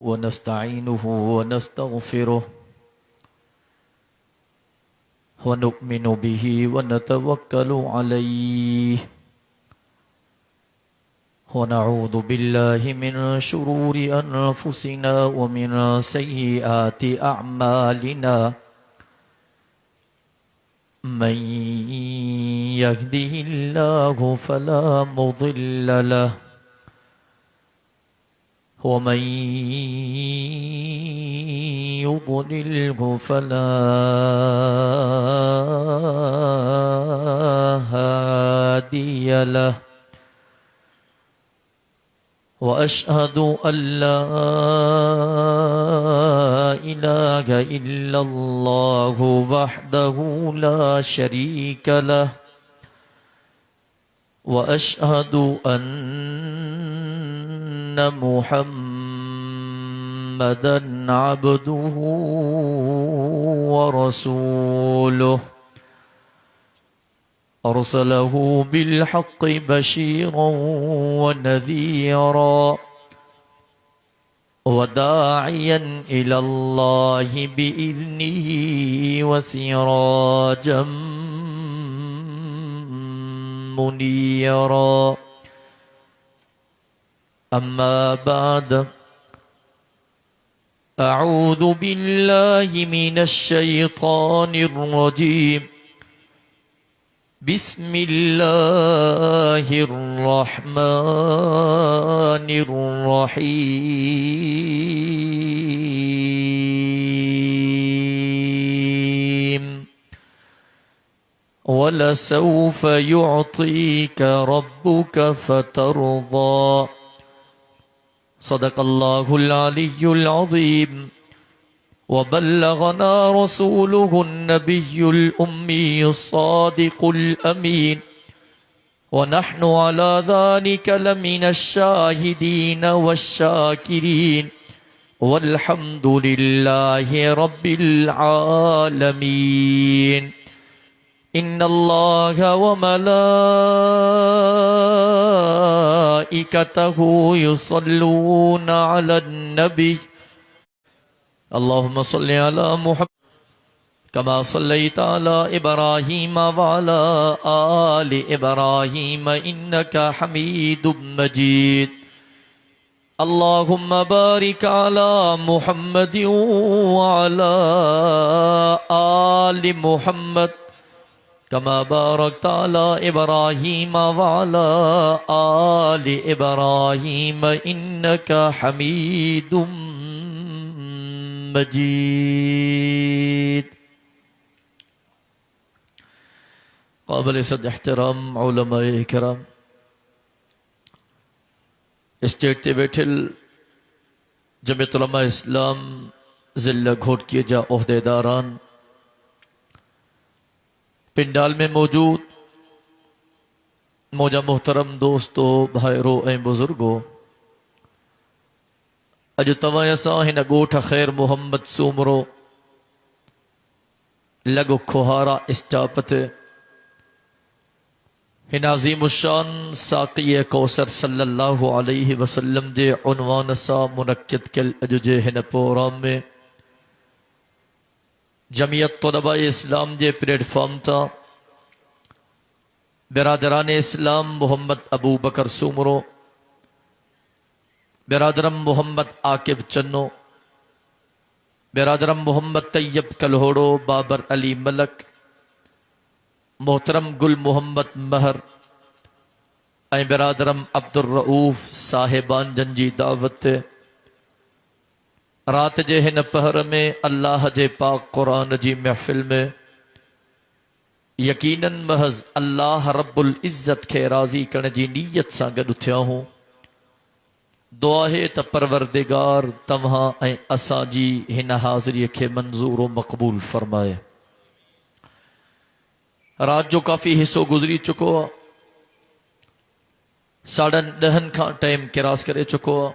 ونستعينه ونستغفره ونؤمن به ونتوكل عليه ونعوذ بالله من شرور أنفسنا ومن سيئات أعمالنا من يهده الله فلا مضل له ومن يضلله فلا هادي له وأشهد أن لا إله إلا الله وحده لا شريك له وأشهد أن محمدا عبده ورسوله أرسله بالحق بشيرا ونذيرا وداعيا إلى الله بإذنه وسراجا منيرا أما بعد أعوذ بالله من الشيطان الرجيم بسم الله الرحمن الرحيم ولسوف يعطيك ربك فترضى صدق الله العلي العظيم وبلغنا رسوله النبي الأمي الصادق الأمين ونحن على ذلك لمن الشاهدين والشاكرين والحمد لله رب العالمين إن الله وملائكته يصلون على النبي اللهم صل على محمد كما صليت على إبراهيم وعلى آل إبراهيم إنك حميد مجيد اللهم بارك على محمد وعلى آل محمد كما باركت على إبراهيم وعلى آل إبراهيم إنك حميد مجيد قابل صد احترام علماء کرام اسٹیٹ تے بیٹھل جمعیت علماء اسلام ضلع گھوٹ کیے جا عہدے داران پنڈال میں موجود موجہ محترم دوستو بھائرو اے بزرگو اج تواں اساں ہن گوٹھ خیر محمد سومرو لگو کھوہارا اسٹاپت ہن عظیم الشان ساقی کوثر صلی اللہ علیہ وسلم جے عنوان سا منعقد کل اج جے ہن پروگرام میں جمعیت طلباء اسلام جے پلیٹ فارم تا برادران اسلام محمد ابو بکر سومرو برادرم محمد عاقب چنو برادرم محمد طیب کلہوڑو بابر علی ملک محترم گل محمد مہر اے برادرم عبد الرؤوف صاحبان جنجی دعوت رات جے ہن پہر میں اللہ جے پاک قرآن جی محفل میں یقیناً محض اللہ رب العزت کے راضی کرنے جی نیت سا گڈ تھیا ہوں دعا ہے تا پروردگار تمہاں اے اساں جی ہن حاضری کے منظور و مقبول فرمائے رات جو کافی حصوں گزری چکو ساڑھن ڈہن کھاں ٹائم کراس کرے چکو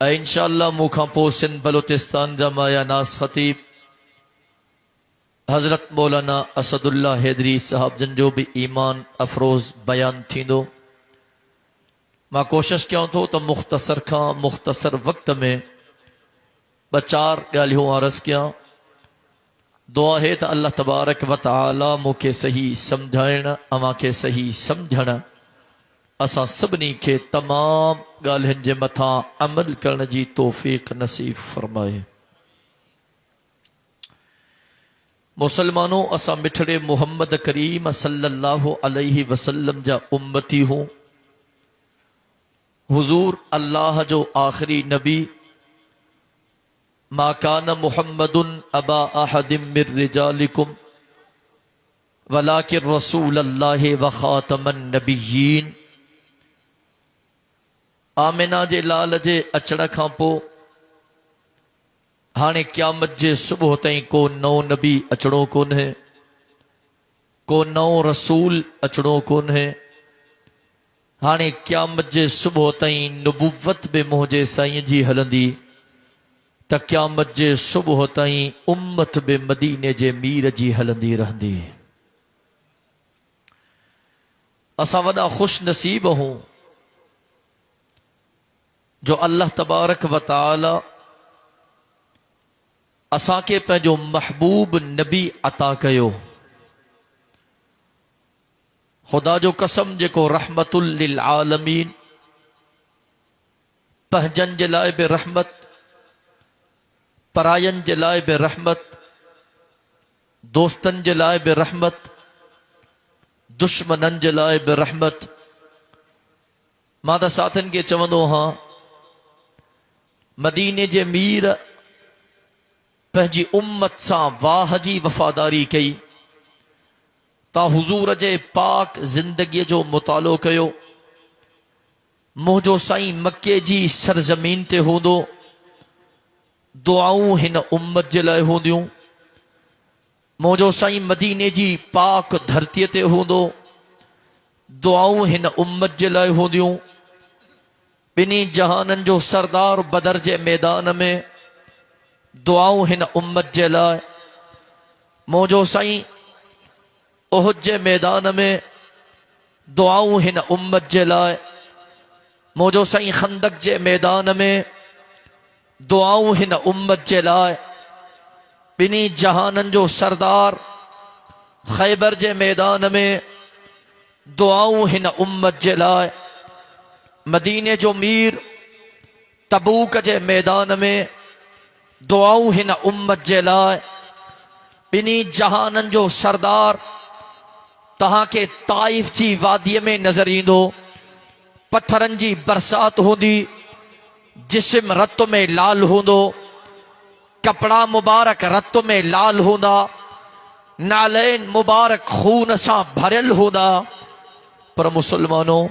انشاءاللہ موکھاں پو سندھ بلوچستان جامعہ ناس خطیب حضرت مولانا اسد اللہ حیدری صاحب جن جو بھی ایمان افروز بیان تھیندو मां कोशिश कयां थो त मुख़्तसर खां मुख़्तसर वक़्त में ॿ चार ॻाल्हियूं अर्ज़ कयां। दुआ है त अल्लाह तबारक व तआला मूंखे सही सम्झाइण, अव्हांखे सही सम्झण, असां सभिनी खे तमाम ॻाल्हियुनि जे मथां अमल करण जी तौफ़ीक़ नसीब फरमाए। मुसलमानों, असां मिठड़े मुहम्मद करीम सल्लल्लाहु अलैहि वसल्लम जा उम्मती हूं। हुजूर अल्लाह जो आखिरी नबी, मा कान मुहम्मदुन अबा अहदिम मिर रिजालिकुम वलाकिन रसूल अल्लाह व खातमन नबिय्यीन। आमिना जे लाल जे अचण खां पोइ हाणे क़यामत जे सुबुह ताईं को नओं नबी अचणो कोन्हे, को नओं रसूल अचणो कोन्हे। हाणे क़यामत जे सुबुह ताईं नबुव्वत बि मुंहिंजे साईं जी हलंदी, त क़यामत जे सुबुह ताईं उम्मत बि मदीने जे मीर जी हलंदी रहंदी। असां वॾा खुश नसीब हूं जो अल्लाह तबारक व तआला असांखे पंहिंजो महबूब नबी अता कयो। खुदा जो कसम, जेको रहमतुल लिल आलमीन, पंहिंजनि जे लाइ बि रहमत, परायनि जे लाइ बि रहमत, दोस्तनि जे लाइ बि रहमत, दुश्मननि जे लाइ बि रहमत। मां त साथियुनि खे चवंदो हां, मदीने जे मीर पंहिंजी उम्मत सां वाह जी वफ़ादारी कई। ता हुजूर जे पाक ज़िंदगीअ जो मुतालो कयो। मुंहिंजो साईं मके जी सरज़मीन ते हूंदो, दुआऊं हिन उम्मत जे लाइ हूंदियूं। मुंहिंजो साईं मदीने जी पाक धरतीअ ते हूंदो, दुआऊं हिन उम्मत जे लाइ हूंदियूं। ॿिन्ही जहाननि जो सरदार बदर जे मैदान में, दुआऊं हिन उम्मत जे लाइ। मुंहिंजो साईं उहुद जे मैदान में, दुआऊं हिन उम्मत जे लाइ। मुंहिंजो साईं खंदक जे मैदान में, दुआऊं हिन उम्मत जे लाइ। ॿिन्ही जहाननि जो सरदार खैबर जे मैदान में, दुआऊं हिन उम्मत जे लाइ। मदीने जो मीर तबूक जे मैदान में, दुआऊं हिन उम्मत जे लाइ। ॿिन्ही जहाननि जो सरदार तहांखे ताइफ जी वादीअ में नज़र ईंदो, पत्थरनि जी बरसात हूंदी, जिस्म रत में लाल हूंदो, कपड़ा मुबारक रत में लाल हूंदा, नालैन मुबारक खून सां भरियल हूंदा। पर मुसलमानों,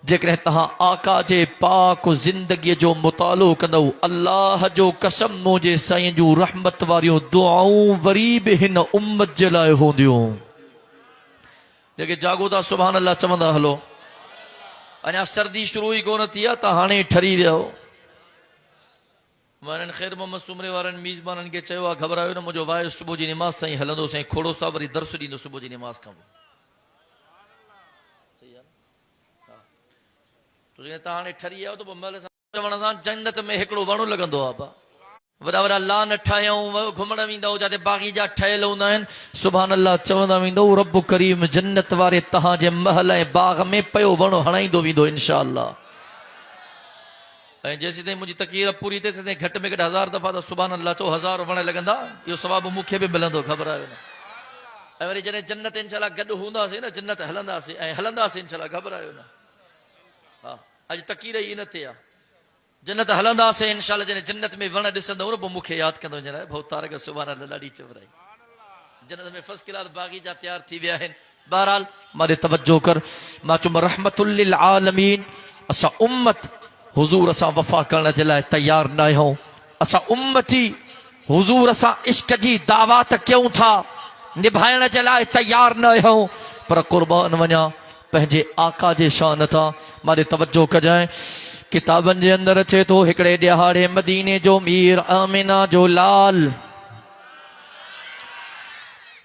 जेकॾहिं तहां आका जे पाक ज़िंदगीअ जो मुतालो कंदव, अल्लाह जो कसम, मुंहिंजे साईं जूं रहमत वारियूं दुआऊं वरी बि हिन उम्मत जे लाइ हूंदियूं। जेके जागो था सुभान अल्लाह चवंदा हलो। अञा सर्दी शुरू ई कोन थी आहे, त हाणे ठरी वियो। मां ख़ैर मोहम्मद सुमरे वारनि मीज़बाननि खे चयो आहे, घबरायो न, मुंहिंजो वाइस सुबुह जी निमाज़ साईं हलंदो, साईं खोड़ो साहब वरी दर्स ॾींदो सुबुह जी निमाज़ खां पोइ। हाणे ठरी आयो त पोइ चवण सां जन्नत में हिकिड़ो वणु लॻंदो आहे। वॾा वॾा लान ठाहियूं, घुमण वेंदा जिते बाग़ीचा ठहियल हूंदा आहिनि, सुभान अल्लाह चवंदा वेंदो, रब करीम जन्नत वारे तव्हांजे महल ऐं बाग में पियो वणु हणाईंदो वेंदो इंशा अल्लाह। ऐं जेसीं ताईं मुंहिंजी तक़ीर पूरी थिए, तेसीं घटि में घटि 1000 दफ़ा त सुभान अल्लाह चओ, 1000 वण लॻंदा। इहो सवाबु मूंखे बि मिलंदो, घबरायो न। ऐं वरी जॾहिं जन्नत इंशाअल्लाह गॾु हूंदासीं न, जन्नत हलंदासीं ऐं हलंदासीं इंशाअल्लाह, घबरायो न। हा, अॼु तक़ीर ई न थिए आहे। जन्नत हलंदासीं इंशाअल्लाह, जॾहिं जन्नत में वण ॾिसंदव न, पोइ मूंखे यादि कंदो वञे, भाउ तारक सुभान अल्लाह ॾाढी चवराई। जन्नत में फर्स्ट क्लास बाग़ीचा तैयार थी विया आहिनि। बहरहाल मारे तवज्जो कर, मां चुम रहमतुल लिल आलमीन। असां उम्मत हुजूर सां वफ़ा करण जे लाइ तैयार न आहियूं। असां उम्मती हुजूर सां इश्क जी दावत कयूं था, निभाइण जे लाइ तैयार न आहियूं। पर क़ुर्बान वञा पंहिंजे आका जे शान तां। मारे तवज्जो कजांइ, किताबनि जे अंदरि अचे थो, हिकिड़े ॾिहाड़े मदीने जो मीर आमिना जो लाल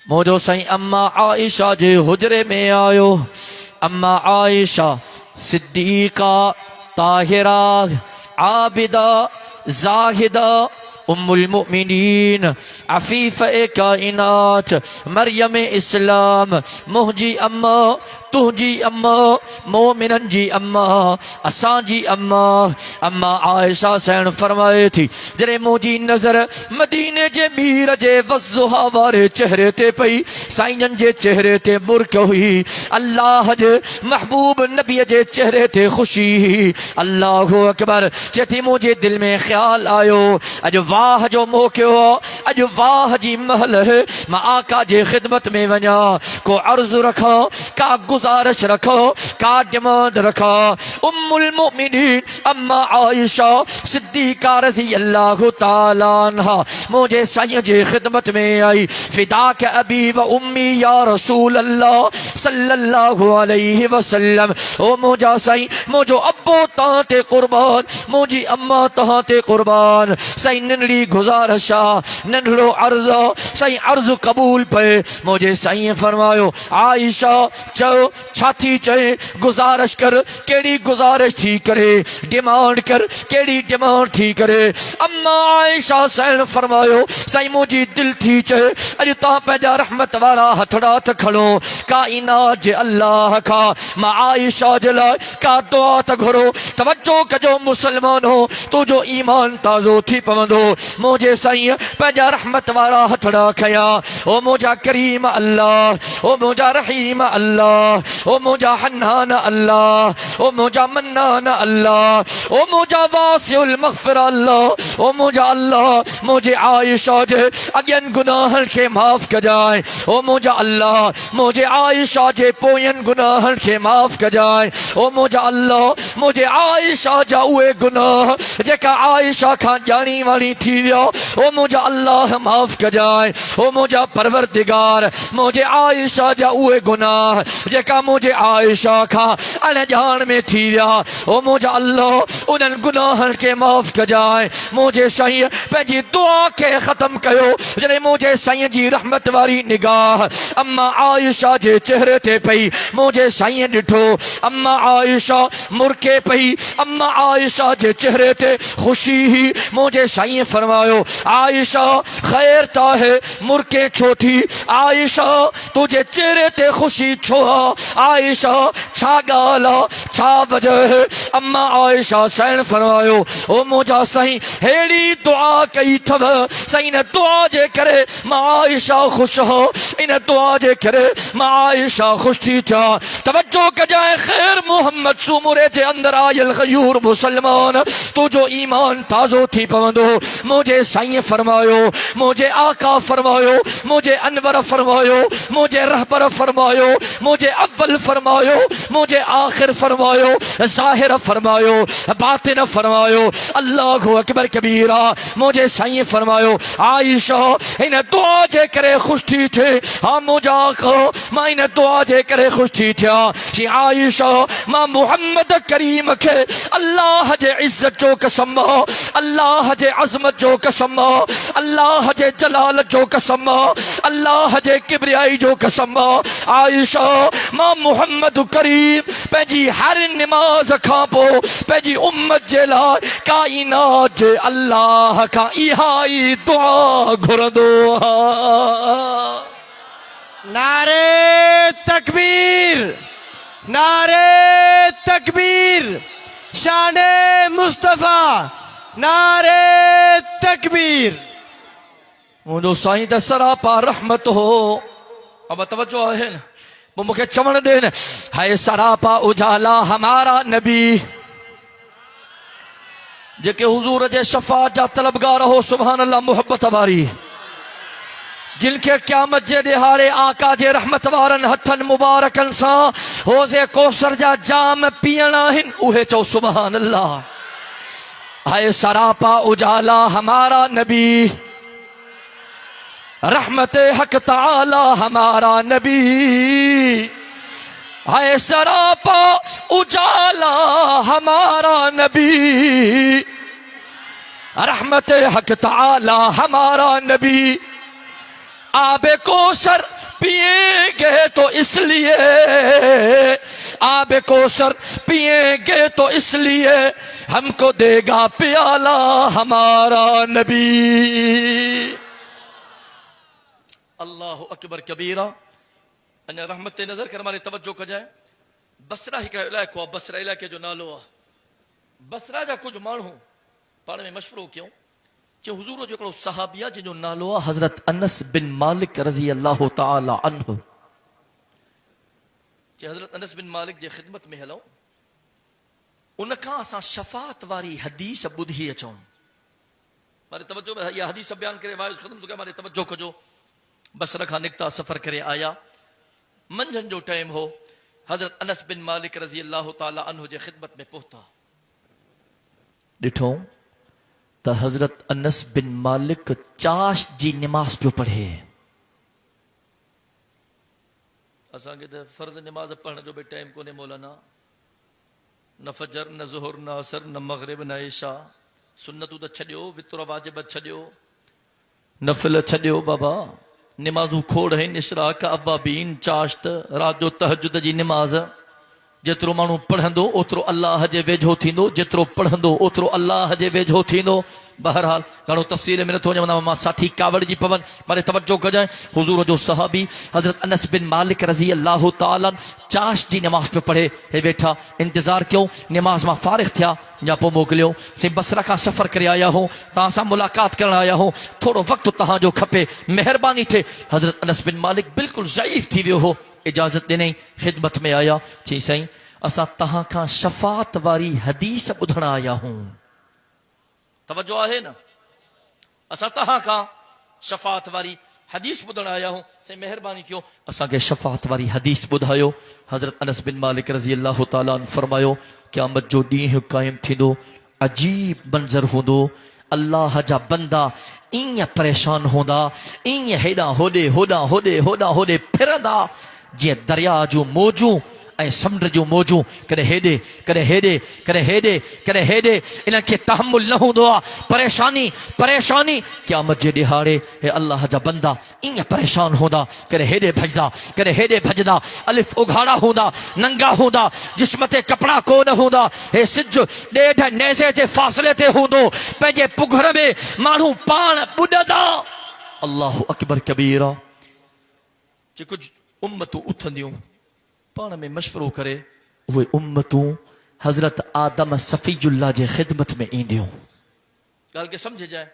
मुंहिंजो साईं अम्मा आयशा जे हुजरे में आयो। अम्मा आयशा सिद्दीका, ताहिरा, आबिदा, जाहिदा, उम्मुल मुमिनीन, अफीफ ए कायनात, मरियम इस्लाम, मुहजी अम्मा, तुहजी अम्मा, मोमिनन जी अम्मा, असां जी अम्मा, अम्मा आयशा सैन फरमाए थी जरे मुंहिंजी नज़र मदीने जे मीर जे वज़ुहा वारे चेहरे ते पई, साईंजन जे चेहरे ते मुर्क हुई, अल्लाह जे महबूब नबी जे चेहरे ते खुशी। अल्लाहु अकबर। चेती मुंहिंजे दिल में ख्याल आयो, अॼु वाह जो मौक़ो, अॼु वाह जी महल है, मां आका जे ख़िदमत में वञा, को अर्ज़ रखा, का गुजारिश रखो, का डिमांड रखा। उम्मुल मोमिनीन अम्मा आयशा सिद्दीका रज़ी अल्लाह ताला अन्हा मुझे साईं जे खिदमत में आई। फिदा के अबी व उम्मी या रसूल अल्लाह सल्लल्लाहु अलैहि वसल्लम। ओ मुझा साईं, मुझो अब्बो तां ते कुर्बान, मुझी अम्मा तां ते कुर्बान। साईं नंढड़ी गुजारिशा, नंढड़ो अर्ज़, साईं अर्ज़ कबूल पे। मुझे साईं फरमायो, आयशा चओ छा थी चए, गुजारिश कर, केड़ी गुजारिश थी करे, डिमांड कर, केड़ी डिमांड थी करे। अम्मा आयशा सैन फरमायो, साईं मुझी दिल थी चए, अॼु तां पंहिंजा रहमत वारा हथड़ा त खणो, काइनात जे अल्लाह खां मां आयशा जे लाइ का दुआ त घुरो। तवज्जो कजो मुसलमानो, तुंहिंजो ईमान ताज़ो थी पवंदो। मुंहिंजे साईं पंहिंजा रहमत वारा हथड़ा खया। ओ मुंहिंजा करीम अल्लाह, ओ मुंहिंजा रहीम अल्लाह, ओ मुझा हन्नान अल्लाह, ओ मुझा मन्नान अल्लाह, ओ मुझा वासिउल मग़फ़िरा अल्लाह। ओ मुझा अल्लाह मुझे आयशा जे अॻियनि गुनाहनि खे माफ़ कजाए। ओ मुझा अल्लाह मुझे आयशा जे पोयनि गुनाहनि खे माफ़ कजाए। ओ मुझा अल्लाह मुझे आयशा जा उहे गुनाह जेका आयशा खां ॼाणी वाणी थी विया, ओ मुझा अल्लाह माफ़ कजाए। ओ मुझा परवरदिगार मुझे आयशा जा उहे गुनाह जेका मुझे आयशा खां अनजान में थी विया, ओ मुझा अल्लाह उन्हनि गुनाहनि खे माफ़ कजाए। मुझे साईं पंहिंजी दुआ खे ख़त्म कयो। जॾहिं मुझे साईं जी रहमत वारी निगाह अम्मा आयशा जे चेहरे ते पई, मुझे साईं ॾिठो, अम्मा आयशा मुर्के पई, अम्मा आयशा जे चेहरे ते खुशी ही। मुझे साईं फरमायो, आयशा ख़ैर ता है, मुर्के छो थी? आयशा तुझे चेहरे ते खुशी छो? आयशा छा गाला, छा वजह है? अम्मा आयशा सैन फरमायो, ओ मुझा साईं हेड़ी दुआ कई थव, साईं ने दुआ जे करे मां आयशा खुश हो, इन दुआ जे करे मां आयशा खुश थी था। तवज्जो कजाए ख़ैर मोहम्मद सूमुरे जे अंदर आयल गयूर मुसलमान, तुझो ईमान ताज़ो थी पवंदो। मुझे साईं फरमायो, मुझे आका फरमायो, मुझे अनवर फरमायो, मुझे रहबर फरमायो, मुझे अव्वल फरमायो, मुझे आखिर फरमायो, जाहिर फरमायो, बातिन फरमायो। अल्लाहु अकबर कबीरा। मुझे साईं फरमायो, आयशा इन दुआ जे करे खुश थी थे। हाँ मुझा को मां इन दुआ जे करे खुश थी थिया कि आयशा मां मुहम्मद करीम के अल्लाह जे इज्जत जो कसम, अल्लाह जे अजमत जो कसम, अल्लाह जे जलाल जो कसम, अल्लाह जे किबरियाई जो कसम। आयशा मां मुहम्मद करीम पंहिंजी हर नमाज खां पोइ पंहिंजी उम्मत जे लाइ काइनात जे अल्लाह खां इहा ई दुआ घुरंदो। नारे तकबीर, नारे तकबीर, शाने मुस्तफा, नारे तकबीर। मुंहिंजो साईं त सरापा रहमत हो। अब तवज्जो है न, वो मुखे चवण दे न, है सरापा उजाला हमारा नबी, जेके हुजूर जे शफाअत जा तलबगार हो, सुभान अल्लाह मोहब्बत वारी, जिनके क़यामत जे ॾिहाड़े आका जे रहमत वारनि हथनि मुबारकनि सां होज़े कौसर जा जाम पीअण आहिनि, उहे चओ सुभान अल्लाह। है सरापा उजाला हमारा नबी, रहमत हक ताला हमारा नबी, है सरापा उजाला हमारा नबी, रहमत हक ताला हमारा नबी। आबे कौसर पिएंगे तो इसलिए आब कौसर पिएंगे तो इसलिए हमको देगा प्याला हमारा नबी। अल्लाह अकबर कबीरा। अने रहमत नजर कर हमारी तवज्जो कर जाए। बसरा हिकिड़ा इलाइक़ो आहे, बसरा इलाइक़े जो नालो आहे। बसरा जा कुछ माण्हू पाण में मशवरो कयूं कि हुजूर जो हिकिड़ो सहाबी आहे जंहिंजो नालो आहे हज़रत अनस बिन मालिक रज़ी अल्लाह तआला अन्हु। कि हज़रत अनस बिन मालिक जे ख़िदमत में हलूं, उनखां असां शफ़ाअत वारी हदीस ॿुधी अचूं। मारे तवज्जो में इहा हदीस बयान करे वाइस ख़िदमत कयो, मारे तवज्जो कजो। बसरा खां निकिता सफ़र करे आया, मंझंदि जो टाइम हो, हज़रत अनस बिन मालिक रज़ी अल्लाह तआला अन्हु जे ख़िदमत में पहुता। ॾिठो त हज़रत अनस बिन मालिक चाश जी नमाज़ पियो पढ़े। असांखे त फ़र्ज़ नमाज़ पढ़ण जो बि टाइम कोन्हे मौलाना, न फजर न ज़ुहर न असर न मग़रिब न इशा। सुन्नतूं त छॾियो, वितुर वाजिब छॾियो, नफ़िल छॾियो बाबा। नमाज़ूं खोड़ आहिनि, इशराक अवाबीन चाश्त, रात जो तहजुद जी नमाज़। जेतिरो माण्हू पढ़ंदो ओतिरो अल्लाह जे वेझो थींदो, जेतिरो पढ़ंदो ओतिरो अल्लाह जे वेझो थींदो। बहरहाल घणो तफ़सील में नथो वञां, मां साथी कावड़ जी पवन मारे तवज्जो कजांइ। हुजूर जो सहाबी हज़रत अनस बिन मालिक रज़ी अल्लाह तआला चाश जी नमाज़ पे पढ़े। हे वेठा इंतज़ार कयो, नमाज़ मां फारिग थिया या पोइ मोकिलियो। से बसरा खां सफ़र करे आया हो, तव्हां सां मुलाक़ात करण आया हो, थोरो वक़्तु तव्हांजो खपे, महिरबानी थिए। हज़रत अनस बिन मालिक बिल्कुलु ज़ईफ़ थी वियो हो, इजाज़त ॾिनई, ख़िदमत में आया। चई साईं असां तव्हां खां शफ़ाअत वारी हदीस ॿुधण आया हूं। तवज्जो आहे न, असां तव्हां खां शफ़ाअत वारी हदीस ॿुधण आया हूं। साईं महिरबानी कयो, असांखे शफ़ाअत वारी हदीस ॿुधायो। हज़रत अनस बिन मालिक रज़ी अल्लाह तआला अन्हु फरमायो, क़यामत जो ॾींहुं क़ाइम थींदो, अजीब मंज़र हूंदो। अल्लाह जा बंदा ईअं परेशान हूंदा, ईअं हेॾां होॾे होॾां होॾे होॾां होॾे फिरंदा जीअं दरिया जूं मौजूं ऐं समुंड जूं मौजूं, कॾहिं हेॾे कॾहिं हेॾे कॾहिं हेॾे कॾहिं हेॾे। इन्हनि खे तहमुल न हूंदो आहे, परेशानी परेशानी। क़यामत जे ॾिहाड़े हे अल्लाह जा बंदा ईअं परेशान हूंदा, कॾहिं हेॾे भॼंदा कॾहिं हेॾे भॼंदा, अलिफ उघाड़ा हूंदा, नंगा हूंदा, जिस्म ते कपिड़ा कोन हूंदा। हे सिज ॾेढ नेज़े जे फ़ासिले ते हूंदो, पंहिंजे पुघर में माण्हू पाण ॿुॾंदा। अल्लाहु अकबर कबीरा। जे कुझु उम्मतूं उथंदियूं पाण में मशवरो करे, उहे उम्मतूं हज़रत आदम सफ़ीजुल्लाह जे ख़िदमत में ईंदियूं। ॻाल्हि खे सम्झ जाए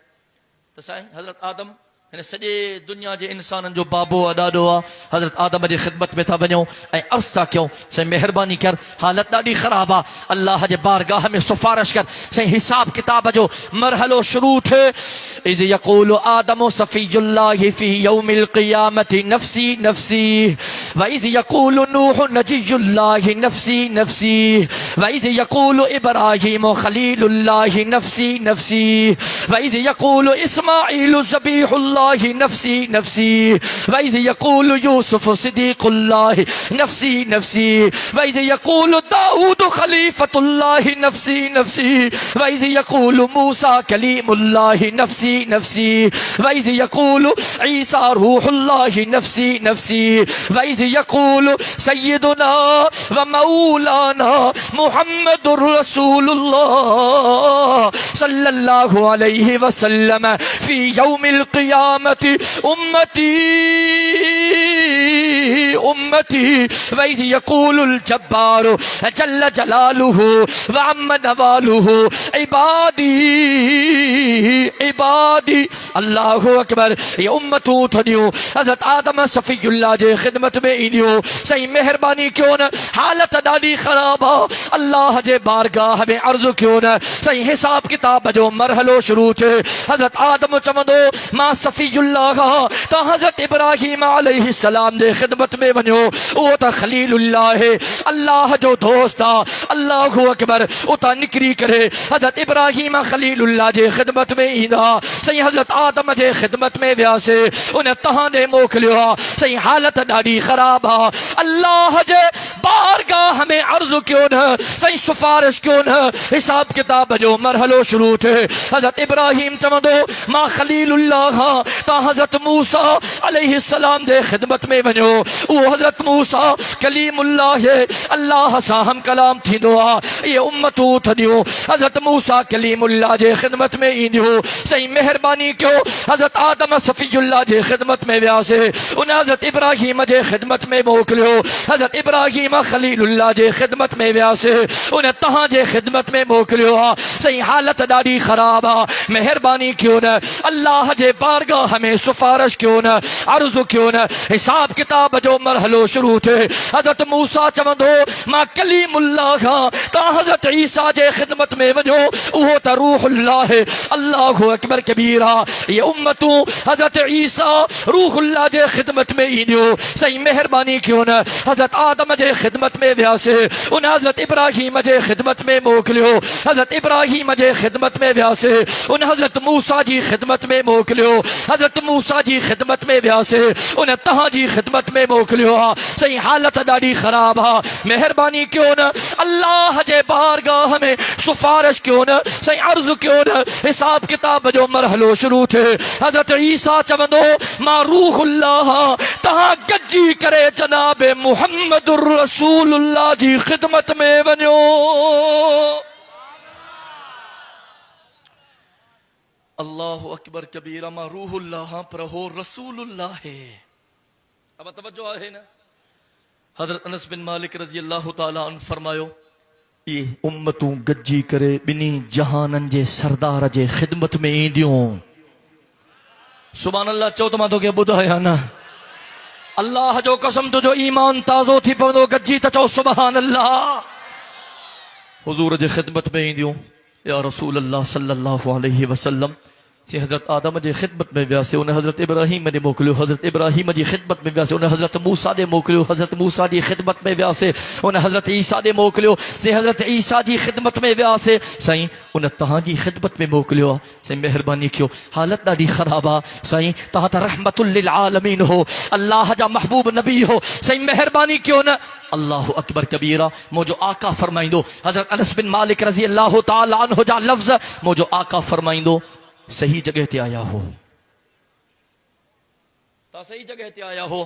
त साईं हज़रत आदम हिन सॼे दुनिया जे इंसाननि जो बाबो आहे, ॾाॾो आहे। हज़रत आदम जी ख़िदमत में था वञूं ऐं अर्ज़ था कयूं, साईं महिरबानी कर, हालत ॾाढी ख़राब आहे, अल्लाह जे बारगाह में सिफ़ारिश कर। साईं हिसाब किताब जो मरहलो शुरू थिए। इज़ यक़ूलु आदम सफ़ीजुल्लाह फ़ी यौमिल क़ियामति नफ़्सी नफ़्सी व इज़ यक़ूलु नूह नजियुल्लाह नफ़्सी नफ़्सी व इज़ यक़ूलु इब्राहीम ख़लीलुल्लाह नफ़्सी नफ़्सी व इज़ यक़ूलु इस्माईलु ज़बीहुल्लाह नफ़्सी नफ़्सी व इज़ यक़ूलु यूसुफ़ सिद्दीक़ुल्लाह नफ़्सी नफ़्सी व इज़ यक़ूलु दाऊद ख़लीफ़तुल्लाह नफ़्सी नफ़्सी व इज़ यक़ूलु मूसा कलीमुल्लाह नफ़्सी नफ़्सी व इज़ यक़ूलु ईसा रूहुल्लाह नफ़्सी नफ़्सी व इज़ यक़ूलु सय्यदुना व मौलाना मुहम्मदुर रसूलुल्लाह सल्लल्लाहु अलैहि वसल्लम फ़ी यौमिल क़ियामति उम्मती उम्मती व इज़ यक़ूलुल जब्बारु जल्ल जलालुहु व अम्म नवालुहु इबादी इबादी। अल्लाहु अकबर। ये उम्मतूं थदियूं हज़रत आदम सफ़ीयुल्लाह जे ख़िदमत में ईंदियूं। सही महिरबानी क्यों न, हालत ॾाढी ख़राब आहे, अल्लाह जे बारगाह में अर्ज़ु क्यों न। सही हिसाब किताब जो मरहलो शुरू थिए। हज़रत आदम चवंदो मां सफ़ीयुल्लाह, त हज़रत इब्राहीम अलैहिस्सलाम जे ख़िदमत में वञो, उहो त ख़लीलुल्लाह है, अल्लाह जो दोस्त आहे। अल्लाहु अकबर। उतां निकिरी करे हज़रत इब्राहीम ख़लीलुल्लाह जे ख़िदमत में ईंदा। सही हज़रत आदम जे खिदमत में वियासे उन तहां दे मोकलियो सही हालत ॾाढी ख़राब आ अल्लाह जे बारगाह में अर्ज़ क्यों न सही सिफारिश क्यों न हिसाब किताब जो मरहलो शुरू थे हज़रत इब्राहिम चवंदो मां खलीलुल्लाह ता हज़रत मूसा अलैहिस्सलाम दे खिदमत में वञो वो हज़रत मूसा कलीमुल्लाह है अल्लाह सां हम कलाम थींदो आ ये उम्मतूं थदियूं हज़रत मूसा कलीमुल्लाह जे खिदमत में ईंदियूं सही मेहरबानी कयो हज़रत आदम सफ़ीउल्लाह जे खिदमत में वियासे उन हज़रत इब्राहिम जे खिदमत में मोकलियो हज़रत इब्राहिम खलीलुल्लाह जे खिदमत में वियासे उन तहां जे खिदमत में मोकलियो आ सही हालत ॾाढी ख़राब आ मेहरबानी क्यों न अल्लाह जे बारगाह में सिफारिश क्यों न अर्ज़ क्यों न हिसाब किताब जो मरहलो शुरू थे हज़रत मूसा चवंदो मां कलीमुल्लाह ता हज़रत ईसा जे खिदमत में वञो उहो त रूहुल्लाह है अल्लाहु अकबर कबीरा ये उम्मतूं हज़रत ईसा रूहुल्लाह जे खिदमत में ईंदियूं सही मेहरबानी क्यों न हज़रत आदम जे खिदमत में वियासे उन हज़रत इब्राहिम जे खिदमत में मोकलियो हज़रत इब्राहिम जे खिदमत में वियासे उन हज़रत मूसा जी खिदमत में मोकलियो हज़रत मूसा जी खिदमत में वियासे उन तहां जी खिदमत में मोकलियो सही हालत ॾाढी ख़राब आ मेहरबानी क्यों न अल्लाह जे बारगाह में सिफारिश क्यों न सही अर्ज़ क्यों न हिसाब किताब जो मरहलो शुरू थे हज़रत ईसा चवंदो मां रूहुल्लाह तहां गजी करे जनाब मुहम्मदुर रसूलुल्लाह जी खिदमत में वञो अल्लाहु अकबर कबीरा मां रूहुल्लाह पर हो रसूलुल्लाह है अब तवज्जो है ना हजरत अनस बिन मालिक रज़ी अल्लाह तआला अन्हु फरमायो ये उम्मतूं गजी करे बिनी जहानन जे सरदार जे खिदमत में ईंदियूं सुभान अल्लाह चओ त मां तोखे ॿुधायां न अल्लाह जो कसम तुझो ईमान ताज़ो थी पवंदो गजी त चओ सुभान अल्लाह हुजूर जे खिदमत में ईंदियूं या रसूल अल्लाह सल्लल्लाहु अलैहि वसल्लम से हज़रत आदम जी खिदमत में वियासे उन हज़रत इब्राहिम ने मोकलियो हज़रत इब्राहिम जी खिदमत में वियासे उन हज़रत मूसा ने मोकलियो हज़रत मूसा जी खिदमत में वियासे उन हज़रत ईसा ने मोकलियो से हज़रत ईसा जी खिदमत में वियासे साईं उन तहां जी खिदमत में मोकलियो साईं मेहरबानी कयो हालत ॾाढी ख़राब आ साईं तहां त रहमतुल लिल आलमीन हो अल्लाह जा महबूब नबी हो साईं मेहरबानी कयो न अल्लाहु अकबर कबीरा मोजो आका फरमाइंदो हज़रत अनस बिन मालिक रज़ी अल्लाह तआला अन्हु जा लफ्ज़ मोजो आका फरमाइंदो सही जगह ते आया हो ता सही जगह ते आया हो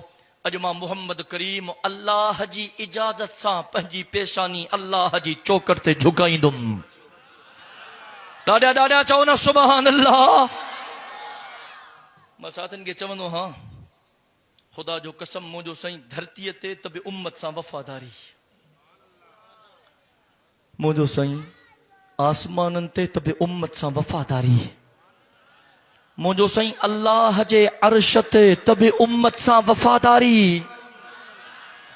अज मां मोहम्मद करीम अल्लाह जी इजाजत सां पंहिंजी पेशानी अल्लाह जी चौकट ते झुकाईंदुम ॾाढा ॾाढा चओ न सुभान अल्लाह मां साथन खे चवंदो हां खुदा जो कसम मुंहिंजो साईं धरतीअ ते त बि उम्मत सां वफ़ादारी मुंहिंजो साईं आसमाननि ते त बि उम्मत सां वफ़ादारी मुंहिंजो साईं अल्लाह जे अर्श ते त बि उम्मत सां वफ़ादारी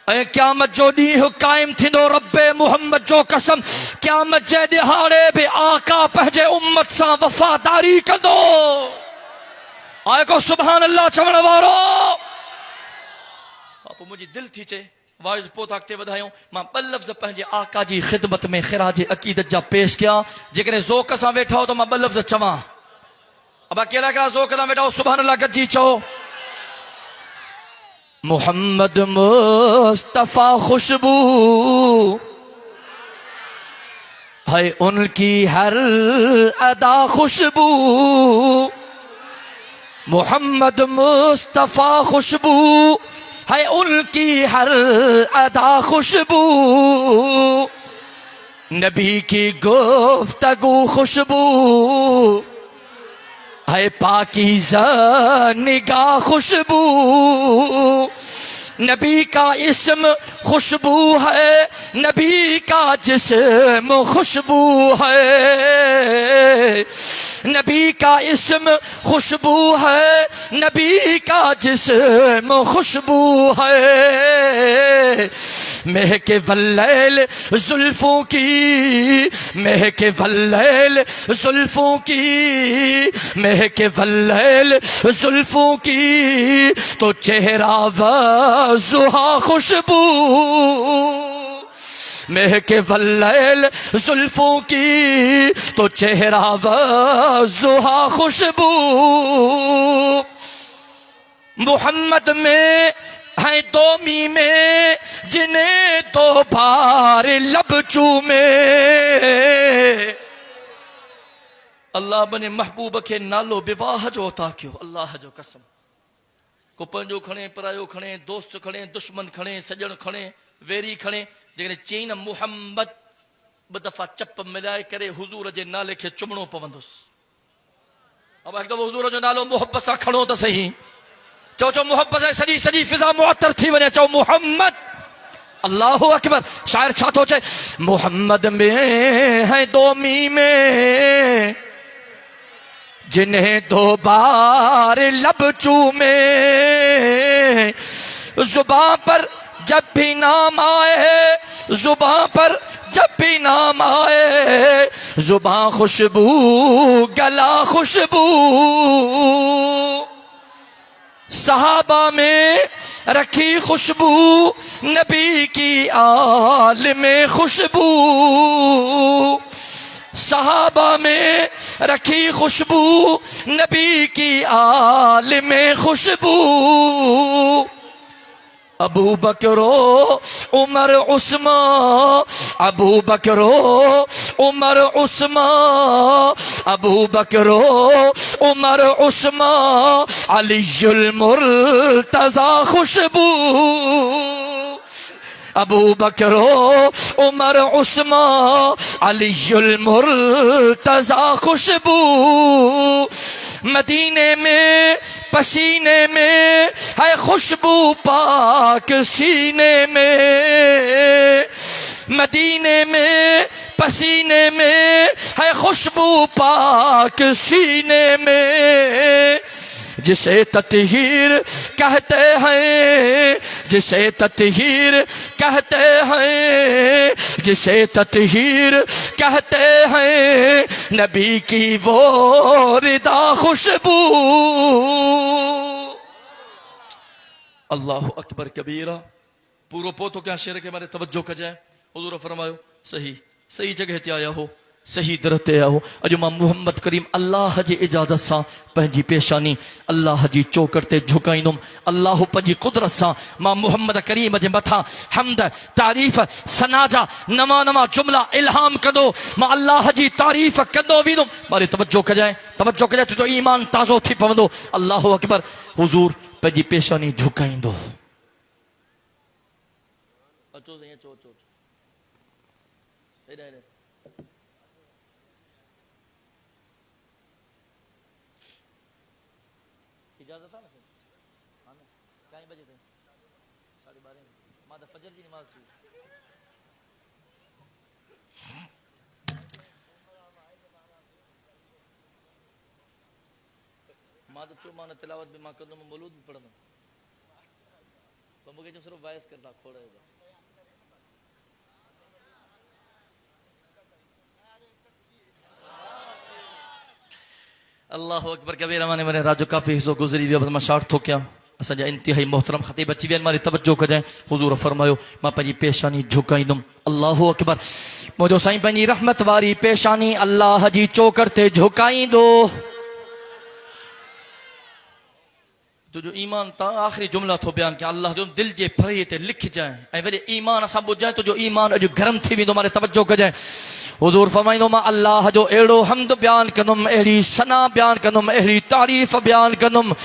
ऐं क़यामत जो ॾींहुं क़ाइम थींदो रब्बे मुहम्मद जो कसम क़यामत जे ॾिहाड़े बि आका पंहिंजे उम्मत सां वफ़ादारी कंदो आए को सुभान अल्लाह चवण वारो पोइ मुंहिंजी दिलि थी चए वाइज़ पोइ था अॻिते वधायूं मां ॿ लफ़्ज़ पंहिंजे आका जी ख़िदमत में ख़िराज अक़ीदत जा पेश कयां जेकॾहिं ज़ोक़ सां वेठा हो त मां ॿ लफ़्ज़ चवां अब अकेला कहिड़ा ज़ोक़ सां वेठा हो सुभान अल्लाह गॾिजी चओ मोहम्मद मुस्तफ़ा खुशबू है उनकी हर अदा खुशबू मोहम्मद मुस्तफ़ा खुशबू है उनकी हर अदा खुशबू नबी की गुफ्तगू खुशबू है पाकीज़ा निगाह खुशबू नबी का इस्म खुशबू है नबी का जिस्म खुशबू है नबी का इस्म खुशबू है नबी का जिस्म खुशबू है महके वल्लैल जुल्फों की महके वल्लैल जुल्फों की महके वल्लैल जुल्फों की तो चेहरा वज़ुहा खुशबू महके वल्लैल जुल्फों की तो चेहरा वज़ुहा खुशबू। मोहम्मद में है दो मीमें जिन्हें दो बार लब चूमे। अल्लाह बने महबूब के नालो विवाह जो अता कयो। अल्लाह जो कसम को पंहिंजो खणे, परायो खणे, दोस्त खणे, दुश्मन खणे, सजण खणे, वेरी खणे, जेकॾहिं चई न मुहम्मद ॿ दफ़ा चप मिलाए करे हुज़ूर जे नाले खे चुमणो पवंदुसि। अब हिकु दफ़ो हुज़ूर जो नालो मुहब्बत सां खणो त सही। चओ चओ मुहब्बत सां सॼी सॼी फिज़ा मुअत्तर थी वञे। चओ मुहम्मद। अल्लाहु अकबर। शायर छा थो चए? मुहम्मद में है दो मीमें जिन्हें दो बार लब चूमे। जुबां पर जब भी नाम आए, जुबां पर जब भी नाम आए, जुबां खुशबू गला खुशबू। सहाबा में रखी खुशबू नबी की आल में खुशबू। सहाबा में रखी खुशबू नबी की आल में खुशबू। अबू बकरो उमर उस्मान, अबू बकरो उमर उस्मान, अबू बकरो उमर उस्मान, अलीयुल मुर्तज़ा खुशबू। अबू बकरो उमर उस्मान, अलीयुल मुर्तज़ा खुशबू। मदीने में पसीने में है खुशबू पाक सीने में। मदीने में पसीने में है खुशबू पाक सीने में। जिसे तत्हीर कहते हैं, जिसे तत्हीर कहते हैं, जिसे तत्हीर कहते हैं, नबी की वो रिदा खुशबू। अल्लाहु अकबर कबीरा। पूरो पोतो क्या शेर के मारे तवज्जो कजाए। हुजूर फरमायो सही सही जगह ते आया हो, सही दर ते आया हो। अॼु मां मुहम्मद करीम अल्लाह जी इजाज़त सां पंहिंजी पेशानी अल्लाह जी चौकट ते झुकाईंदुमि। अल्लाह पंहिंजी कुदरत सां मां मुहम्मद करीम जे मथां हमद तारीफ़ सना जा नवा नवा जुमला इल्हाम कंदो। मां अल्लाह जी तारीफ़ कंदो वेंदुमि। मारे तवज्जो कजाए, तवज्जो कजाए, तुंहिंजो ईमान ताज़ो थी पवंदो। अल्लाहु अकबर। हुज़ूर पंहिंजी पेशानी झुकाईंदो। अचो साईं, अचो अचो हेॾे हेॾे। इजाज़त आहे न साईं? हा न। काई बजे ताईं? 12:30। मां त फजर जी नमाज़ थी। मां त चयो मां न तिलावत बि मां कंदुमि, मौलूद बि पढ़ंदुमि। पर मूंखे जो सिर्फ़ु वाइस कंदा खोड़ होगा। अल्लाह अकबर कबीरा। माने मैंने राजो काफ़ी हिस्सो गुज़री वियो, मां शार्ट थो कयां। असांजा इंतिहाई मोहतरम ख़तीब अची विया आहिनि। मारी तवज्जो कजाए। हुज़ूर फरमायो मां पंहिंजी पेशानी झुकाईंदुमि। अल्लाहु अकबर। मुंहिंजो साईं पंहिंजी रहमत वारी पेशानी अल्लाह जी चौकट ते झुकाईंदो। तुझो ईमान ता आखिरी जुमला थो बयान कयां। अल्लाह जो दिल जे फरे ते लिखजाए ऐं वरी ईमान असां ॿुधाए। तुझो ईमान अॼु गरम थी वेंदो। मारे तवज्जो कजाए। हुज़ूर फरमाईंदो मां अल्लाह जो अहिड़ो हमद बयान कंदुमि, अहिड़ी सना बयान कंदुमि, अहिड़ी तारीफ़ बयान कंदुमि।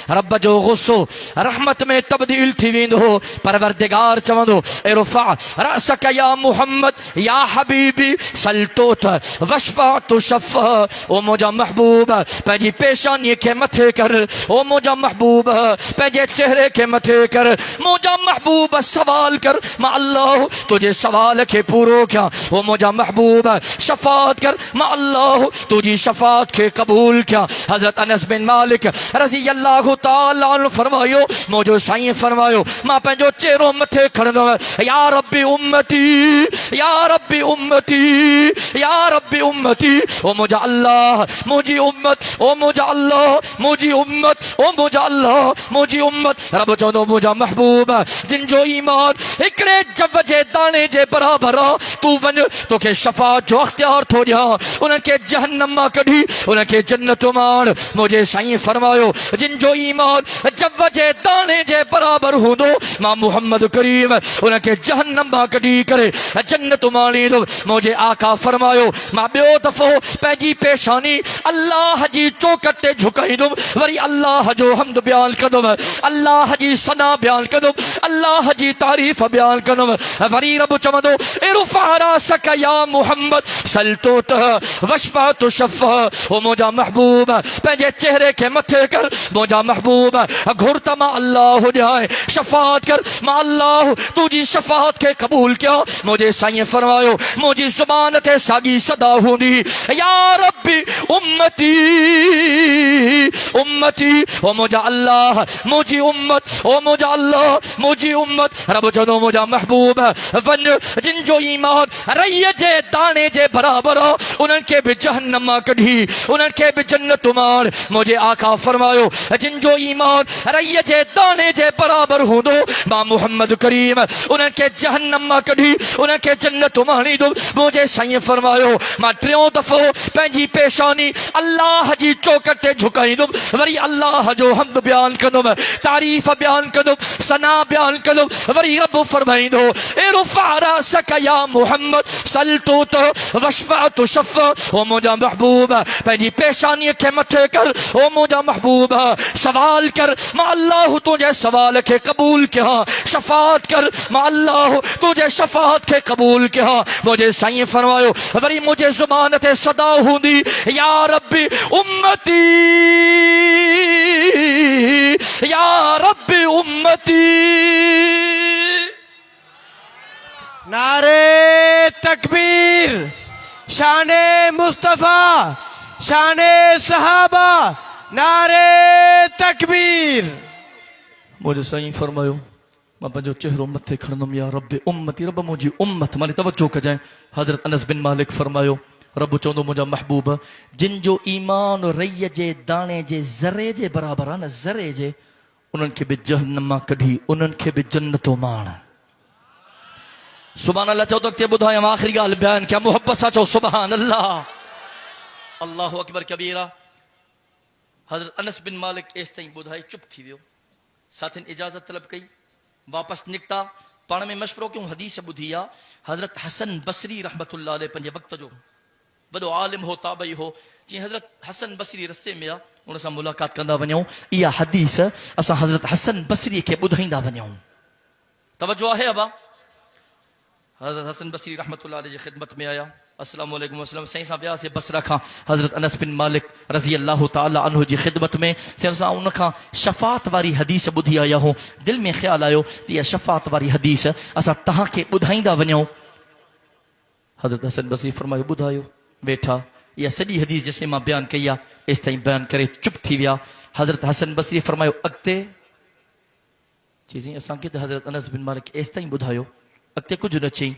रब जो गुस्सो रहमत में तब्दील थी वेंदो। परवरदिगार चवंदो इरफा रअसक या मुहम्मद या हबीबी सल्तोत वशफा तुशफ़ा। ओ मुंहिंजा महबूब पंहिंजी पेशानीअ खे मथे कर। ओ मुंहिंजा महबूब पंहिंजे चेहरे खे मथे कर। मुंहिंजा महबूब सवाल कर, मां अल्लाह तुझे सवाल खे पूरो कयां। ओ मुंहिंजा महबूब शफात कर, मां अल्लाह तुझी शफात के कबूल किया। हजरत अनस बिन मालिक रज़ी अल्लाह ताला अन्हु फरमायो, मुझो साईं फरमायो मां पंहिंजो चेहरो मथे खणंदो या रब्बी उम्मती, या रब्बी उम्मती, या रब्बी उम्मती। ओ मुंहिंजा अल्लाह मुंहिंजी उम्मत, ओ मुंहिंजा अल्लाह मुंहिंजी उम्मत, ओ मुझा अल्लाह मुझी उम्मत रब चवंदो मुझा महबूब जिन जो ईमान हिकड़े जव जे दाणे जे बराबर तू वञ तोखे शफाअत जो अख्तियार थो ॾियां उन्हनि खे जहन्नम मां कढी उन्हनि खे जन्नत माण मुंहिंजे साईं फरमायो जिन जो ईमान जव जे दाणे जे बराबर हूंदो मां मोहम्मद करीम उन्हनि खे जहन्नम मां कढी करे जन्नत माणींदुमि मुंहिंजे आका फरमायो मां ॿियो दफ़ो पंहिंजी पेशानी अल्लाह जी चौकट ते झुकाईंदुमि वरी अल्लाह जो हम्द बयान कंदुमि अल्लाह जी सना बयान कंदुमि अल्लाह जी तारीफ़ बयान कंदुमि वरी रब चवंदो इरफ़ा रासक या मोहम्मद सल्तोत वशफा तो शफ़ा ओ मुंहिंजा महबूब पंहिंजे चेहरे खे मथे कर मुंहिंजा महबूब घुर त मां अल्लाह ॾियां शफ़ाअत कर मां अल्लाह तुंहिंजी शफ़ाअत खे क़बूल कयां मुंहिंजे साईं फरमायो मुंहिंजी ज़ुबान ते साॻी सदा हूंदी या रब्बी उम्मती उम्मती ओ मुंहिंजा अल्लाह मुंहिंजी उम्मत ओ मुंहिंजा अल्लाह मुंहिंजी उम्मत रब चवंदो मुंहिंजा महबूब वञ जिन जो ईमान रईअ जे दाणे जे बराबर उन्हनि खे बि जहन्नम मां कढी उन्हनि खे बि जन्नत माण मुंहिंजे आका फरमायो जिन जो ईमान रईअ जे दाणे जे बराबर हूंदो मां मोहम्मद करीम उन्हनि खे जहन्नम मां कढी उन्हनि खे जन्नत माणींदुमि मुंहिंजे साईं फरमायो मां टियों दफ़ो पंहिंजी पेशानी अल्लाह जी चौकट ते झुकाईंदुमि वरी अल्लाह जो हम्द बयान कंदुमि तारीफ़ बयान कंदुमि सना बयान कंदुमि वरी रब फरमाईंदो इरफ़ा रासक या मोहम्मद सल्तोत वशफ़ा तो शफ़ा ओ मुंहिंजा महबूब पंहिंजी पेशानीअ खे मथे कर ओ मुंहिंजा महबूब सवाल कर मां अल्लाह तुंहिंजे सवाल खे क़बूल कयां शफ़ाअत कर मां अल्लाह तुंहिंजे शफ़ाअत खे क़बूल कयां मुंहिंजे साईं फरमायो वरी मुंहिंजे ज़ुबान ते सदा हूंदी या रब्बी उम्मती या रब्बी उम्मती नारे तकबीर शाने मुस्तफा शाने सहाबा नारे तकबीर मुझे साईं फरमायो मां पंहिंजो चेहरो मथे खणंदुमि या रब उम्मती रब मुंहिंजी उम्मत माने तवज्जो कजांइ हज़रत अनस बिन मालिक फरमायो रब चवंदो मुंहिंजा महबूब जिन जो ईमान रईअ जे दाणे जे ज़रे जे बराबर आहे न ज़रे जे उन्हनि खे बि जहन्नम मां कढी उन्हनि खे बि जन्नतो माण सुभान अल्लाह चओ त अॻिते ॿुधायां आख़िरी ॻाल्हि बयान कयां मुहबत सां चओ सुभान अल्लाह अल्लाहु अकबर कबीरा हज़रत अनस बिन मालिक एसि ताईं ॿुधाए चुप थी वियो साथियुनि इजाज़त तलब कई वापसि निकिता पाण में मशवरो कयूं हदीस ॿुधी आहे हज़रत हसन बसरी रहमतुल्लाह अलैह पंहिंजे वक़्त जो वॾो आलिम हो ताबई हो जीअं हज़रत हसन बसरी रस्ते में आहे उन सां मुलाक़ात कंदा वञूं इहा हदीस असां हज़रत हसन बसरी खे ॿुधाईंदा वञूं तवज्जो आहे अबा हज़रत हसन बसरी रहमतुल्लाह अलैह जी ख़िदमत में आया अस्सलाम वालेकुम वसलम साईं सां वियासीं बसरा खां हज़रत अनस बिन मालिक रज़ी अल्लाह ताला अन्हु जी ख़िदमत में साईं सां उन खां शफ़ाअत वारी हदीस ॿुधी आया हो दिलि में ख़्यालु आयो त इहा शफ़ाअत वारी हदीस असां तव्हांखे ॿुधाईंदा वञूं हज़रत हसन बसरी फरमायो ॿुधायो वेठा इहा सॼी हदीस जेसिं मां बयानु कई आहे एसि ताईं बयानु करे चुप थी विया हज़रत हसन बसरी फरमायो अॻिते चईं असांखे त हज़रत अनस बिन मालिक एसि ताईं ॿुधायो अॻिते कुझु न चई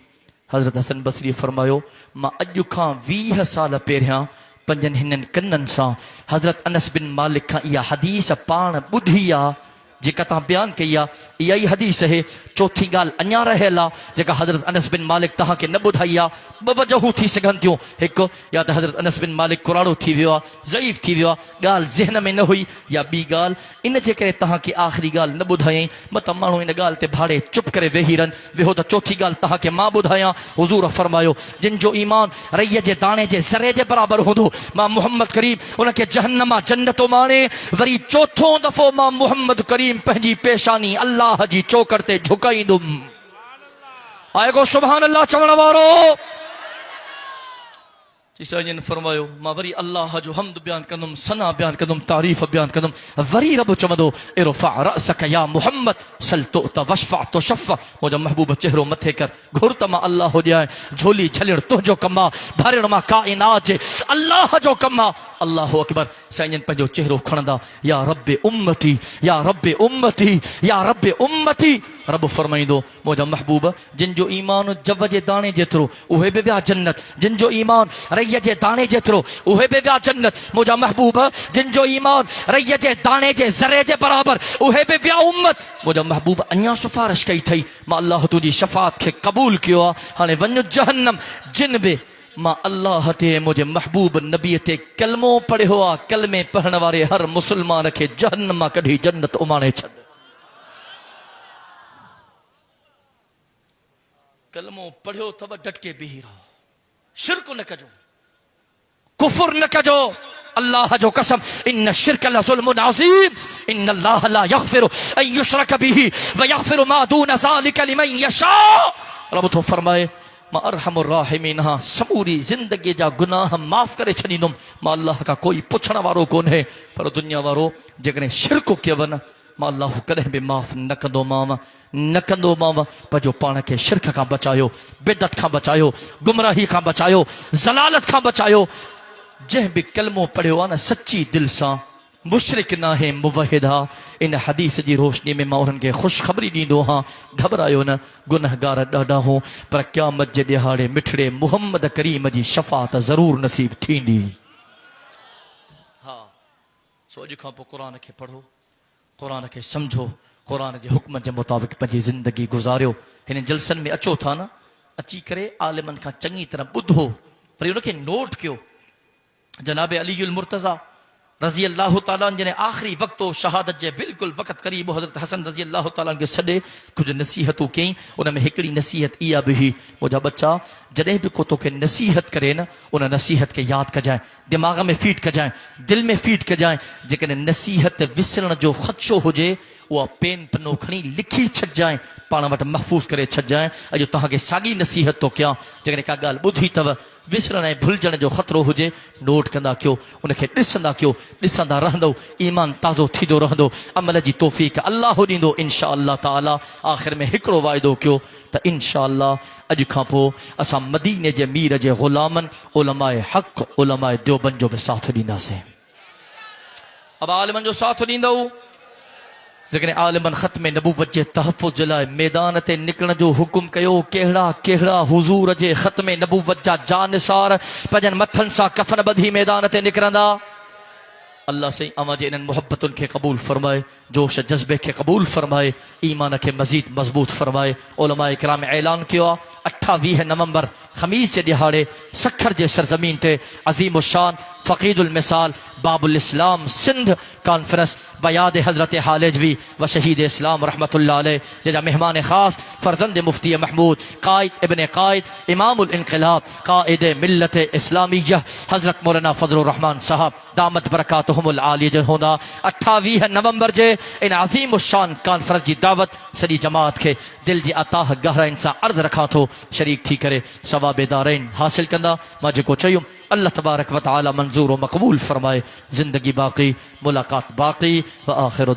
हज़रत हसन बसरी फरमायो मां अॼु खां 20 साल पहिरियां पंजनि हिननि कननि सां हज़रत अनस बिन मालिक खां इहा हदीस पाण ॿुधी आहे जेका तव्हां बयानु कई आहे इहा ई हदीस आहे चौथी ॻाल्हि अञा रहियल आहे जेका हज़रत अनस बिन मालिक तव्हांखे न ॿुधाई आहे ॿ वजहूं थी सघनि थियूं हिकु या त हज़रत अनस बिन मालिक कुराड़ो थी वियो आहे ज़ईफ़ थी वियो आहे ॻाल्हि ज़हन में न हुई या ॿी ॻाल्हि इन जे करे तव्हांखे आख़िरी ॻाल्हि न ॿुधायईं मतिलबु माण्हू इन ॻाल्हि ते भाड़े चुप करे वेही रहनि वेहो त चौथी ॻाल्हि तव्हांखे मां ॿुधायां हुज़ूर फरमायो जिन जो ईमान रईअ जे दाणे जे ज़रे जे बराबरि हूंदो मां मोहम्मद करीम उनखे जहन्नम मां जन्नतो माणे वरी चोथों दफ़ो मां मोहम्मद करीम पंहिंजी पेशानी अल्लाह जी चौकट ते झुकाईंदुमि आए को सुभान अल्लाह चवण वारो साईं फरमायो मां वरी अल्लाह जो हम्द बयान कंदुमि सना बयान कंदुमि तारीफ़ बयान कंदुमि वरी रब चवंदो इरफ़ा रअसक या मोहम्मद सल्तुत वशफ़अ तुशफ़अ मुंहिंजो महबूब चेहरो मथे कर घुर त मां अल्लाह ॾियां झोली छलण तुंहिंजो कमु आहे भरण मां काइनात जे अल्लाह जो कमु आहे अल्लाहु अकबर साईं पंहिंजो चेहरो खणंदा या रब्बे उम्मती या रब्बे उम्मती या रब्बे उम्मती रब फरमाईंदो मुंहिंजा महबूब जिन जो ईमान जव जे दाणे जेतिरो उहे बि विया जन्नत, जिन जो ईमान रईअ जे दाणे जेतिरो उहे बि विया जन्नत। मुंहिंजा महबूब जिन जो ईमान रईअ जे दाणे जे ज़रे जे बराबर उहे बि विया उम्मत। मुंहिंजा महबूब अञा सिफारिश कई अथई, मां अल्लाह तुंहिंजी शफ़ाअत खे क़बूल कयो आहे, हाणे वञु जहन्नम। जिन बि मां अल्लाह ते मुंहिंजे महबूब नबीअ ते कलमो पढ़ियो आहे, कलमे पढ़ण वारे हर मुसलमान खे जहन्नम मां कढी जन्नत उमाणे छॾ। कलमो पढ़ियो अथव डटके बीही रहो, शिरक न कजो, कुफर न कजो। अल्लाह जो कसम इन शिरक लज़ुल्मुन अज़ीम इन अल्लाह ला यग़फ़िरु अन युशरक बिही व यग़फ़िरु मा दून ज़ालिका लिमन यशा। रब तो फरमाए मां अरहमुर राहिमीन हां समूरी जिंदगी जा गुनाह माफ़ करे छॾींदुमि। मां अल्लाह का कोई पुछण वारो कोन्हे, पर दुनिया वारो जेकॾहिं शिरक कयव न मां अल्लाह कॾहिं बि माफ़ न कंदोमांव, न कंदोमांव। पंहिंजो पाण खे शिरक खां बचायो, बिदत खां बचायो, गुमराही खां बचायो, ज़लालत खां बचायो। जंहिं बि कलमो पढ़ियो आहे न सची दिलि सां, मुशरिक न आहे, मुवहिद आहे। इन हदीस जी रोशनी में मां उन्हनि खे ख़ुशख़बरी ॾींदो आहियां, घबरायो न। गुनहगार ॾाढा हो, पर क़यामत जे ॾिहाड़े मिठड़े मुहम्मद करीम जी शफ़ाअत ज़रूर नसीब थींदी। हा, सो अॼु खां पोइ क़ुरान खे पढ़ो, क़ुरान खे सम्झो, क़ुरान जे हुक्म जे मुताबिक़ पंहिंजी ज़िंदगी गुज़ारियो। हिन जलसनि में अचो था न, अची करे आलिमनि खां चङी तरह ॿुधो, पर उनखे नोट कयो। जनाब अलीउल मुर्तज़ा रज़ी अल्लाह ताला जने आख़िरी वक़्तो शहादत जे बिल्कुलु वक़्त क़रीब हज़रत हसन रज़ी अल्लाह ताला खे सॾे कुझु नसीहतूं कयईं। उन में हिकिड़ी नसीहत इहा बि हुई, मुंहिंजा बच्चा जॾहिं बि को तोखे नसीहत करे न, उन नसीहत खे यादि कजांइ, दिमाग़ में फीड कजांइ, दिलि में फीड कजांइ। जेकॾहिं नसीहत विसरण जो ख़दशो हुजे उहा पेन पनो खणी लिखी छॾिजांइ, पाण वटि महफ़ूज़ करे छॾिजांइ। अॼु तव्हांखे साॻी नसीहत थो कयां, जेकॾहिं का ॻाल्हि ॿुधी अथव विसरण ऐं भुलिजण जो ख़तरो हुजे, नोट कंदा कयो, उनखे ॾिसंदा कयो, ॾिसंदा रहंदो, ईमान ताज़ो थींदो रहंदो, अमल जी तौफ़ीक़ अल्लाह ॾींदो इनशा अल्लाह ताला। आख़िर में हिकिड़ो वाइदो कयो त इनशा अल्लाह अॼु खां पोइ असां मदीने जे मीर जे ग़ुलामनि उलमाए हक़ उलमाए देवबंद जो बि साथ ॾींदासीं। अब आलिमनि जो साथ ॾींदव। जेकॾहिं आलिमनि ख़त्म नबूवत जे तहफ़ुज़ जे लाइ मैदान ते निकिरण जो हुकुम कयो, कहिड़ा कहिड़ा हुज़ूर जे ख़त्म नबूवत जा जानिसार पंहिंजनि मथनि सां कफ़न ॿधी मैदान ते निकिरंदा। अल्लाह सही अव्हां जे इन्हनि मुहबतुनि खे क़बूल फरमाए, जोश जज़्बे खे क़बूल फरमाए, ईमान खे मज़ीद मज़बूत फरमाए। उलमाए किराम ऐलान कयो आहे 28 नवंबर ख़मीस जे ॾिहाड़े सखर जे सरज़मीन ते अज़ीम शान फ़क़ीदुल मिसाल बाबुल इस्लाम सिंध कॉन्फ्रेंस बयाद हज़रत हालिजवी व शहीद इस्लाम रहमतुल्लाह अलैह जंहिंजा मेहमान ख़ास फर्जंद मुफ्ती महमूद क़ाइद इब्न क़ाइद इमामुल इनक़िलाब क़ाइद मिल्लत इस्लामिय्या हज़रत मौलाना फ़ज़लुर रहमान साहब दामत बरकातुहुमुल आलिया हूंदा। 28 नवंबर जे इन अज़ीम शान कॉन्फ्रेंस जी दावत सॼी जमात खे दिल जी अताह गहराइन सां अर्ज़ रखां थो शरीक थी करे सवाब दारैन हासिल कंदा। मां जेको चयुमि अल्लाह तबारक व तआला मंज़ूर व मक़बूल फरमाए। ज़िंदगी बाक़ी, मुलाक़ात बाक़ी व आख़िर